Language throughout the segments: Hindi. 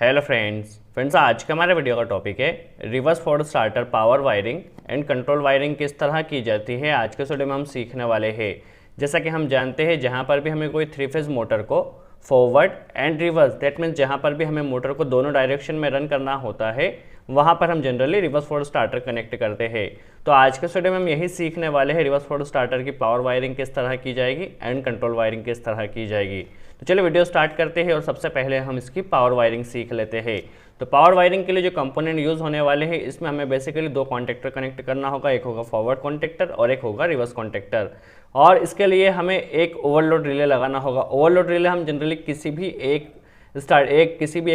हेलो फ्रेंड्स आज का हमारे वीडियो का टॉपिक है reverse Ford starter power wiring and control wiring किस तरह की जाती है। आज के वीडियो में हम सीखने वाले हैं। जैसा कि हम जानते हैं जहां पर भी हमें कोई 3 फेज मोटर को forward and reverse, that means जहां पर भी हमें मोटर को दोनों डायरेक्शन में रन करना होता है वहां पर हम generally reverse Ford starter connect करते हैं। तो आज के वीडियो में हम यही सीखने वाले हैं रिवर्स फोर्ड स्टार्टर की पावर वायरिंग किस तरह की जाएगी एंड कंट्रोल वायरिंग किस तरह की जाएगी। तो चलिए वीडियो स्टार्ट करते हैं और सबसे पहले हम इसकी पावर वायरिंग सीख लेते हैं। तो पावर वायरिंग के लिए जो कंपोनेंट यूज़ होने वाले हैं इसमें हमें बेसिकली 2 कॉन्टेक्टर कनेक्ट करना होगा, एक होगा फॉरवर्ड कॉन्टेक्टर और एक होगा रिवर्स कॉन्टेक्टर। और इसके लिए हमें एक ओवरलोड रिले लगाना होगा। ओवरलोड रिले हम जनरली किसी भी एक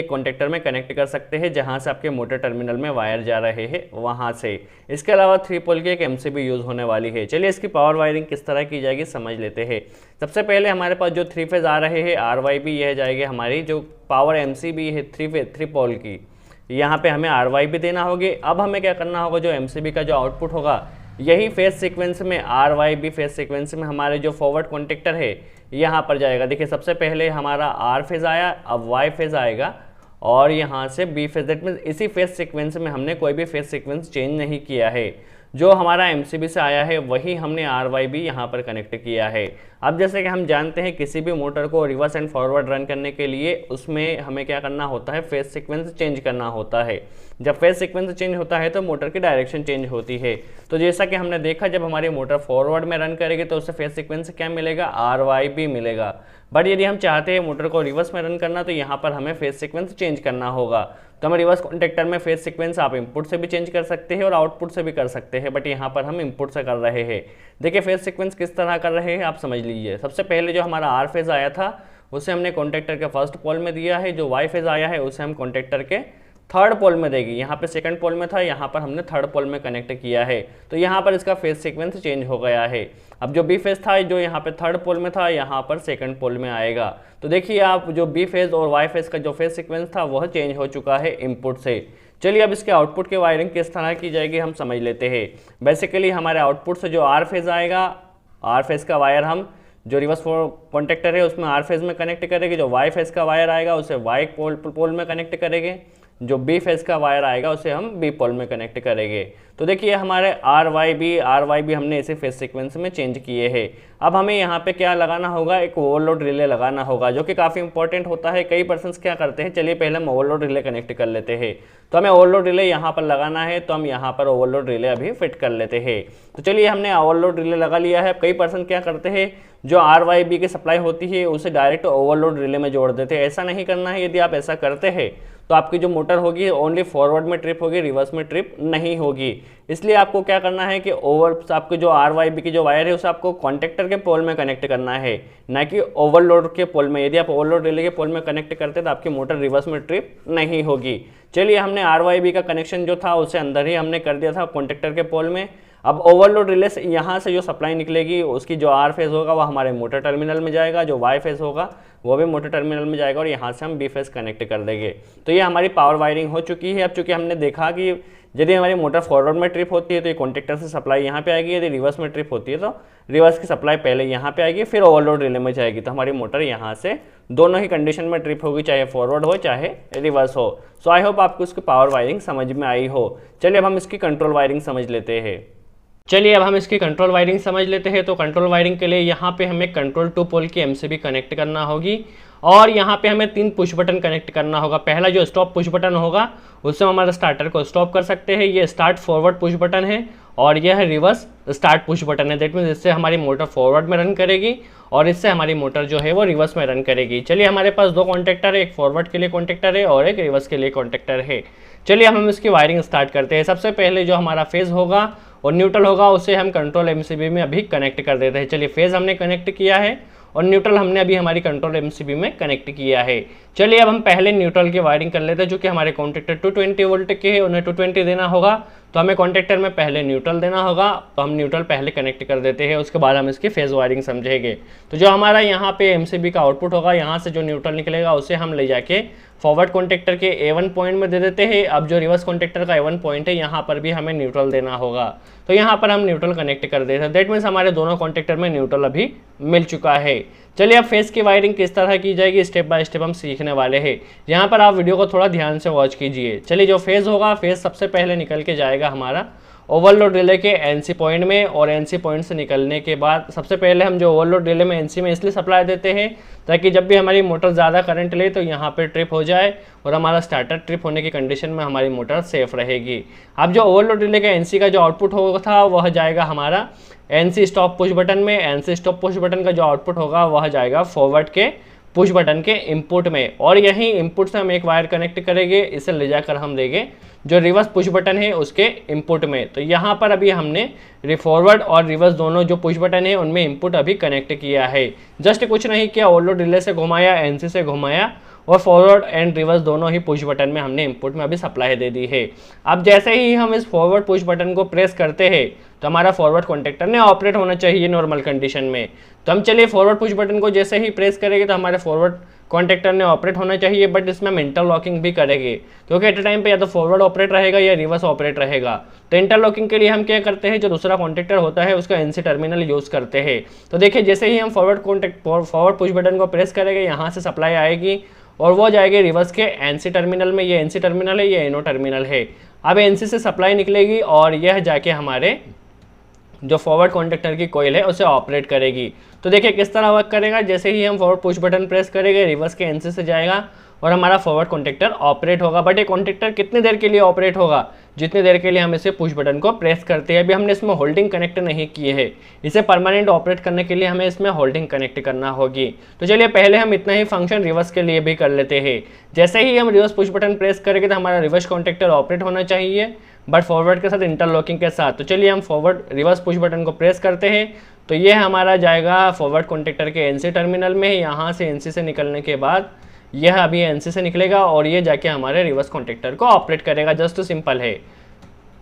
कॉन्टेक्टर में कनेक्ट कर सकते हैं जहां से आपके मोटर टर्मिनल में वायर जा रहे हैं वहां से। इसके अलावा 3 पोल की एक एमसीबी यूज़ होने वाली है। चलिए इसकी पावर वायरिंग किस तरह की जाएगी समझ लेते हैं। सबसे पहले हमारे पास जो 3 फेज आ रहे हैं RYB, यह जाएगी हमारी जो पावर एमसीबी है 3 पोल की, यहाँ पे हमें RYB देना होगी। अब हमें क्या करना होगा, जो एमसीबी का जो आउटपुट होगा यही फेज सीक्वेंस में RYB फेज सीक्वेंस में हमारे जो फॉरवर्ड कॉन्टेक्टर है यहाँ पर जाएगा। देखिए सबसे पहले हमारा R फेज आया, अब Y फेज आएगा और यहाँ से B फेज। दैट मीन्स इसी फेज सीक्वेंस में हमने कोई भी फेज सीक्वेंस चेंज नहीं किया है। जो हमारा एमसीबी से आया है वही हमने RYB यहाँ पर कनेक्ट किया है। अब जैसे कि हम जानते हैं किसी भी मोटर को रिवर्स एंड फॉरवर्ड रन करने के लिए उसमें हमें क्या करना होता है, फेज सीक्वेंस चेंज करना होता है। जब फेज सीक्वेंस चेंज होता है तो मोटर की डायरेक्शन चेंज होती है। तो जैसा कि हमने देखा जब हमारी मोटर फॉरवर्ड में रन करेगी तो उससे फेज सीक्वेंस क्या मिलेगा, RYB मिलेगा। बट यदि हम चाहते हैं मोटर को रिवर्स में रन करना तो यहाँ पर हमें फेज सीक्वेंस चेंज करना होगा। तो हम रिवर्स कॉन्टेक्टर में फेज सीक्वेंस आप इनपुट से भी चेंज कर सकते हैं और आउटपुट से भी कर सकते हैं, बट यहाँ पर हम इनपुट से कर रहे हैं। देखिए फेज सीक्वेंस किस तरह कर रहे हैं आप समझ लीजिए। सबसे पहले जो हमारा R फेज आया था उसे हमने कॉन्टेक्टर के फर्स्ट पोल में दिया है। जो Y फेज आया है उसे हम कॉन्टेक्टर के थर्ड पोल में देगी। यहाँ पे सेकंड पोल में था, यहाँ पर हमने थर्ड पोल में कनेक्ट किया है। तो यहाँ पर इसका फेज सीक्वेंस चेंज हो गया है। अब जो B फेज था जो यहाँ पे थर्ड पोल में था यहाँ पर सेकंड पोल में आएगा। तो देखिए आप जो B फेज और Y फेज का जो फेज सीक्वेंस था वह चेंज हो चुका है इनपुट से। चलिए अब इसके आउटपुट की वायरिंग किस तरह की जाएगी हम समझ लेते हैं। बेसिकली हमारे आउटपुट से जो R फेज आएगा, R फेज का वायर हम जो रिवर्स कॉन्टेक्टर है उसमें R फेज में कनेक्ट करेंगे। जो Y फेज का वायर आएगा उसे Y पोल में कनेक्ट करेंगे। जो B फेज का वायर आएगा उसे हम B पोल में कनेक्ट करेंगे। तो देखिए हमारे RYB हमने इसे फेज सीक्वेंस में चेंज किए हैं। अब हमें यहाँ पे क्या लगाना होगा, एक ओवरलोड रिले लगाना होगा जो कि काफ़ी इंपॉर्टेंट होता है। कई पर्सन्स क्या करते हैं, चलिए पहले हम ओवरलोड रिले कनेक्ट कर लेते हैं। तो हमें ओवरलोड रिले यहाँ पर लगाना है तो हम यहाँ पर ओवरलोड रिले अभी फिट कर लेते हैं। तो चलिए हमने ओवरलोड रिले लगा लिया है। कई पर्सन क्या करते हैं, जो RYB की सप्लाई होती है उसे डायरेक्ट ओवरलोड रिले में जोड़ देते हैं। ऐसा नहीं करना है। यदि आप ऐसा करते हैं तो आपकी जो मोटर होगी ओनली फॉरवर्ड में ट्रिप होगी, रिवर्स में ट्रिप नहीं होगी। इसलिए आपको क्या करना है कि आपके जो RYB की जो वायर है उसे आपको कॉन्टेक्टर के पोल में कनेक्ट करना है, ना कि ओवरलोड के पोल में। यदि आप ओवरलोड रिले के पोल में कनेक्ट करते तो आपकी मोटर रिवर्स में ट्रिप नहीं होगी। चलिए हमने RYB का कनेक्शन जो था उसे अंदर ही हमने कर दिया था कॉन्टेक्टर के पोल में। अब ओवरलोड रिले से यहाँ से जो सप्लाई निकलेगी उसकी जो R फेज होगा वो हमारे मोटर टर्मिनल में जाएगा, जो Y फेज होगा वो भी मोटर टर्मिनल में जाएगा और यहाँ से हम B फेज कनेक्ट कर देंगे। तो ये हमारी पावर वायरिंग हो चुकी है। अब चूंकि हमने देखा कि यदि हमारी मोटर फॉरवर्ड में ट्रिप होती है तो ये कॉन्टेक्टर से सप्लाई यहाँ पे आएगी, यदि रिवर्स में ट्रिप होती है तो रिवर्स की सप्लाई पहले यहाँ पे आएगी फिर ओवरलोड रिले में जाएगी। तो हमारी मोटर यहाँ से दोनों ही कंडीशन में ट्रिप होगी, चाहे फॉरवर्ड हो चाहे रिवर्स हो। सो आई होप आपको इसकी पावर वायरिंग समझ में आई हो। चलिए अब हम इसकी कंट्रोल वायरिंग समझ लेते हैं। तो कंट्रोल वायरिंग के लिए यहाँ पे हमें कंट्रोल 2 पोल की एमसीबी कनेक्ट करना होगी और यहाँ पे हमें 3 पुश बटन कनेक्ट करना होगा। पहला जो स्टॉप पुश बटन होगा उससे हम हमारे स्टार्टर को स्टॉप कर सकते हैं। ये स्टार्ट फॉरवर्ड पुश बटन है और यह है रिवर्स स्टार्ट पुश बटन है। दैट मीन्स इससे हमारी मोटर फॉरवर्ड में रन करेगी और इससे हमारी मोटर जो है वो रिवर्स में रन करेगी। चलिए हमारे पास 2 कॉन्टेक्टर है, एक फॉरवर्ड के लिए कॉन्टेक्टर है और एक रिवर्स के लिए कॉन्टेक्टर है। चलिए हम इसकी वायरिंग स्टार्ट करते हैं। सबसे पहले जो हमारा फेज होगा और न्यूट्रल होगा उसे हम कंट्रोल एमसीबी में अभी कनेक्ट कर देते हैं। चलिए फेज हमने कनेक्ट किया है और न्यूट्रल हमने अभी हमारी कंट्रोल एमसीबी में कनेक्ट किया है। चलिए अब हम पहले न्यूट्रल की वायरिंग कर लेते हैं। जो कि हमारे कॉन्टेक्टर 220 वोल्ट के है, उन्हें 220 देना होगा तो हमें कॉन्टेक्टर में पहले न्यूट्रल देना होगा। तो हम न्यूट्रल पहले कनेक्ट कर देते हैं, उसके बाद हम इसकी फेज वायरिंग समझेंगे। तो जो हमारा यहाँ पे एमसीबी का आउटपुट होगा, यहाँ से जो न्यूट्रल निकलेगा उसे हम ले जाके फॉरवर्ड कॉन्टेक्टर के A1 पॉइंट में दे देते हैं। अब जो रिवर्स कॉन्टेक्टर का A1 पॉइंट है यहाँ पर भी हमें न्यूट्रल देना होगा। तो यहाँ पर हम न्यूट्रल कनेक्ट कर देते हैं। दैट मीन्स हमारे दोनों कॉन्टेक्टर में न्यूट्रल अभी मिल चुका है। चलिए अब फेस की वायरिंग किस तरह की जाएगी स्टेप बाय स्टेप हम सीखने वाले हैं। यहाँ पर आप वीडियो को थोड़ा ध्यान से वॉच कीजिए। चलिए जो फेस होगा, फेस सबसे पहले निकल के जाएगा हमारा ओवरलोड रिले के एनसी पॉइंट में, और एनसी पॉइंट से निकलने के बाद सबसे पहले हम जो ओवरलोड रिले में एनसी में इसलिए सप्लाई देते हैं ताकि जब भी हमारी मोटर ज़्यादा करंट ले तो यहाँ पे ट्रिप हो जाए और हमारा स्टार्टर ट्रिप होने की कंडीशन में हमारी मोटर सेफ रहेगी। अब जो ओवरलोड रिले का एनसी का जो आउटपुट होगा था वह जाएगा हमारा एनसी स्टॉप पुश बटन में। एनसी स्टॉप पुश बटन का जो आउटपुट होगा वह जाएगा फॉरवर्ड के पुश बटन के इनपुट में, और यही इनपुट से हम एक वायर कनेक्ट करेंगे, इसे ले जाकर हम देंगे जो रिवर्स पुश बटन है उसके इनपुट में। तो यहाँ पर अभी हमने फॉरवर्ड और रिवर्स दोनों जो पुश बटन है उनमें इनपुट अभी कनेक्ट किया है। जस्ट कुछ नहीं किया, ओवरलोड रिले से घुमाया, एनसी से घुमाया और फॉरवर्ड एंड रिवर्स दोनों ही पुश बटन में हमने इनपुट में अभी सप्लाई दे दी है। अब जैसे ही हम इस फॉरवर्ड पुश बटन को प्रेस करते हैं तो हमारा फॉरवर्ड कॉन्टेक्टर ने ऑपरेट होना चाहिए नॉर्मल कंडीशन में। तो हम चलिए फॉरवर्ड पुश बटन को जैसे ही प्रेस करेंगे तो हमारे फॉरवर्ड कॉन्टेक्टर ने ऑपरेट होना चाहिए, बट इसमें हम इंटरलॉकिंग भी करेंगे क्योंकि एट अ टाइम पे या तो फॉरवर्ड ऑपरेट रहेगा या रिवर्स ऑपरेट रहेगा। तो इंटरलॉकिंग के लिए हम क्या करते हैं, जो दूसरा कॉन्टेक्टर होता है उसका एनसी टर्मिनल यूज़ करते हैं। तो देखिए जैसे ही हम फॉरवर्ड पुश बटन को प्रेस करेंगे यहाँ से सप्लाई आएगी और वो जाएगी रिवर्स के एनसी टर्मिनल में। ये एनसी टर्मिनल है, ये एनो टर्मिनल है। अब एनसी से सप्लाई निकलेगी और यह जाके हमारे जो फॉरवर्ड कॉन्टेक्टर की कोयल है उसे ऑपरेट करेगी। तो देखिए किस तरह वर्क करेगा, जैसे ही हम फॉरवर्ड पुश बटन प्रेस करेंगे रिवर्स के एनसी से जाएगा और हमारा फॉरवर्ड कॉन्टेक्टर ऑपरेट होगा। बट ये कॉन्टेक्टर कितनी देर के लिए ऑपरेट होगा, जितनी देर के लिए हम इसे पुश बटन को प्रेस करते हैं। अभी हमने इसमें होल्डिंग कनेक्ट नहीं किए हैं, इसे परमानेंट ऑपरेट करने के लिए हमें इसमें होल्डिंग कनेक्ट करना होगी। तो चलिए पहले हम इतना ही फंक्शन रिवर्स के लिए भी कर लेते हैं। जैसे ही हम रिवर्स पुश बटन प्रेस करेंगे तो हमारा रिवर्स कॉन्टेक्टर ऑपरेट होना चाहिए, बट फॉरवर्ड के साथ इंटरलॉकिंग के साथ। तो चलिए हम फॉरवर्ड रिवर्स पुश बटन को प्रेस करते हैं तो ये हमारा जाएगा फॉरवर्ड कॉन्टेक्टर के एनसी टर्मिनल में। यहाँ से एनसी से निकलने के बाद यह अभी एनसी से निकलेगा और ये जाके हमारे रिवर्स कॉन्टेक्टर को ऑपरेट करेगा। जस्ट सिंपल है।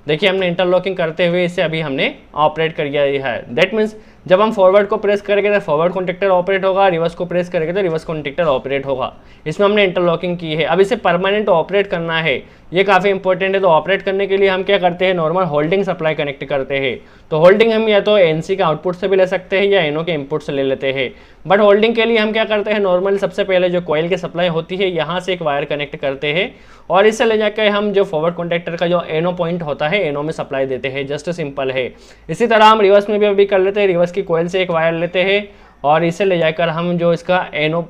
देखिए हमने इंटरलॉकिंग करते हुए इसे अभी हमने ऑपरेट कर दिया है। दैट मीन्स जब हम फॉरवर्ड को प्रेस करेंगे तो फॉरवर्ड कॉन्टेक्टर ऑपरेट होगा, रिवर्स को प्रेस करेंगे तो रिवर्स कॉन्टेक्टर ऑपरेट होगा। इसमें हमने इंटरलॉकिंग की है। अब इसे परमानेंट ऑपरेट करना है, ये काफ़ी इंपॉर्टेंट है। तो ऑपरेट करने के लिए हम क्या करते हैं, नॉर्मल होल्डिंग सप्लाई कनेक्ट करते हैं। तो होल्डिंग हम या तो एनसी का आउटपुट से भी ले सकते हैं या एनो के इनपुट से ले लेते हैं। बट होल्डिंग के लिए हम क्या करते हैं, नॉर्मल सबसे पहले जो कॉइल की सप्लाई होती है यहाँ से एक वायर कनेक्ट करते हैं और इससे ले जाकर हम जो फॉरवर्ड कॉन्टेक्टर का जो एनो पॉइंट होता है एनो में सप्लाई देते हैं। जस्ट सिंपल है। इसी तरह हम रिवर्स में भी अभी कर लेते हैं। रिवर्स की कॉइल से एक वायर लेते हैं और इसे ले जाकर हम जो इसका एनो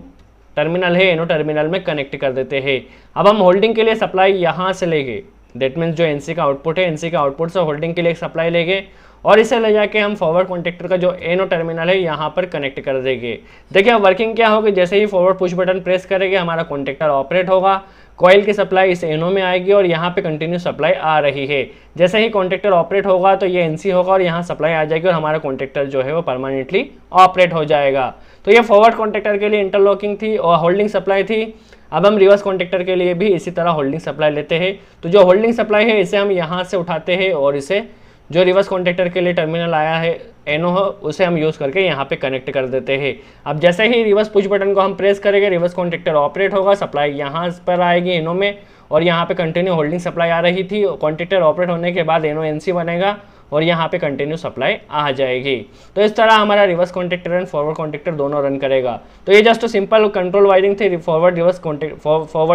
टर्मिनल है एनो टर्मिनल में कनेक्ट कर देते हैं। अब हम होल्डिंग के लिए सप्लाई यहाँ से लेंगे, दैट मीन्स जो एनसी का आउटपुट है एनसी का आउटपुट से होल्डिंग के लिए एक सप्लाई लेंगे और इसे ले जाके हम फॉरवर्ड कॉन्टेक्टर का जो एनो टर्मिनल है यहाँ पर कनेक्ट कर देंगे। देखिए वर्किंग क्या होगी, जैसे ही फॉरवर्ड पुश बटन प्रेस करेंगे हमारा कॉन्टेक्टर ऑपरेट होगा, कॉइल की सप्लाई इस एनो में आएगी और यहाँ पे कंटिन्यू सप्लाई आ रही है। जैसे ही कॉन्टेक्टर ऑपरेट होगा तो ये एनसी होगा और यहाँ सप्लाई आ जाएगी और हमारा कॉन्टेक्टर जो है वो परमानेंटली ऑपरेट हो जाएगा। तो ये फॉरवर्ड कॉन्टेक्टर के लिए इंटरलॉकिंग थी और होल्डिंग सप्लाई थी। अब हम रिवर्स कॉन्टेक्टर के लिए भी इसी तरह होल्डिंग सप्लाई लेते हैं। तो जो होल्डिंग सप्लाई है इसे हम यहाँ से उठाते हैं और इसे जो रिवर्स कॉन्टेक्टर के लिए टर्मिनल आया है एनो हो उसे हम यूज़ करके यहाँ पे कनेक्ट कर देते हैं। अब जैसे ही रिवर्स पुश बटन को हम प्रेस करेंगे रिवर्स कॉन्टेक्टर ऑपरेट होगा, सप्लाई यहाँ पर आएगी एनो में और यहाँ पे कंटिन्यू होल्डिंग सप्लाई आ रही थी। कॉन्टेक्टर ऑपरेट होने के बाद एनो एनसी बनेगा और यहाँ पे कंटिन्यू सप्लाई आ जाएगी। तो इस तरह हमारा reverse contactor and forward contactor दोनों रन करेगा। तो ये जस्ट सिंपल कंट्रोल वायरिंग थी फॉरवर्ड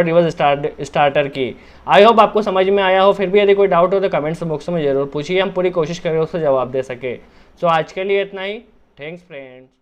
रिवर्स स्टार्टर की। आई होप आपको समझ में आया हो। फिर भी यदि कोई डाउट हो तो कमेंट्स बॉक्स में जरूर पूछिए, हम पूरी कोशिश करेंगे उसको जवाब दे सके। सो आज के लिए इतना ही। Thanks friends.